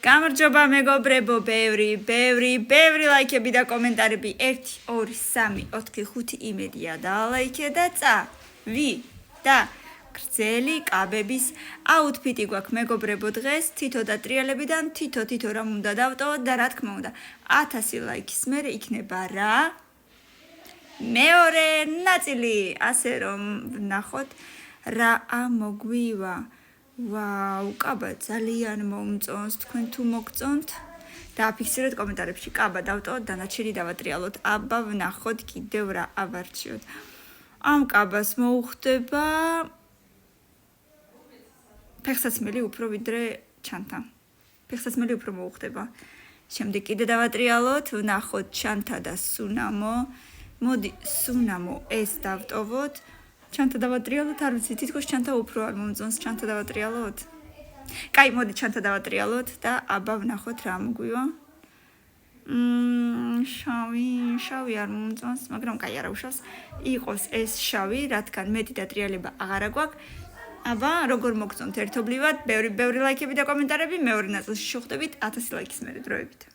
გამარჯობა მეგობრებო, ბევრი ლაიქები და კომენტარები 1 2 3 4 5 იმედია და ლაიქე და წავი და გრძელი კაბების აუთფიტი გვაქვს მეგობრებო დღეს თითო და ტრიალებიდან თითო რამ უნდა დავტოვოთ და რა თქმა უნდა 1000 ლაიქის მერე იქნება რა მეორე ნაწილი ასე რომ ვნახოთ რა მოგვივა ვაუ, კაბა ძალიან მომწონს, თქვენ თუ მოგწონთ დააფიქსიროთ კომენტარებში, კაბა დავტოვოთ, დანარჩენი დავატრიალოთ, აბა ვნახოთ კიდევ რა ავარჩიოთ. ამ კაბას მოუხდება ფეხსაცმელი უფრო ვიდრე ჩანთა. ფეხსაცმელი უფრო მოუხდება. შემდეგ კიდე დავატრიალოთ, ვნახოთ ჩანთა და სუნამო. მოდი, სუნამო ეს დავტოვოთ. ჩანთა დავატრიალოთ, არ ვიცი, თითქოს ჩანთა უფრო არ მომწონს, ჩანთა დავატრიალოთ. კაი, მოდი ჩანთა დავატრიალოთ და აბა ვნახოთ რა მოგვივა. შავი არ მომწონს, მაგრამ კაი არა უშავს. იყოს ეს შავი, რადგან მეტი და ტრიალება აღარა გვაქვს. აბა, როგორ მოგწონთ ერთობლივად, ბევრი ლაიქები და კომენტარები, მეორე ნაწილში შევხვდებით 1000 ლაიქის მერე დროებით.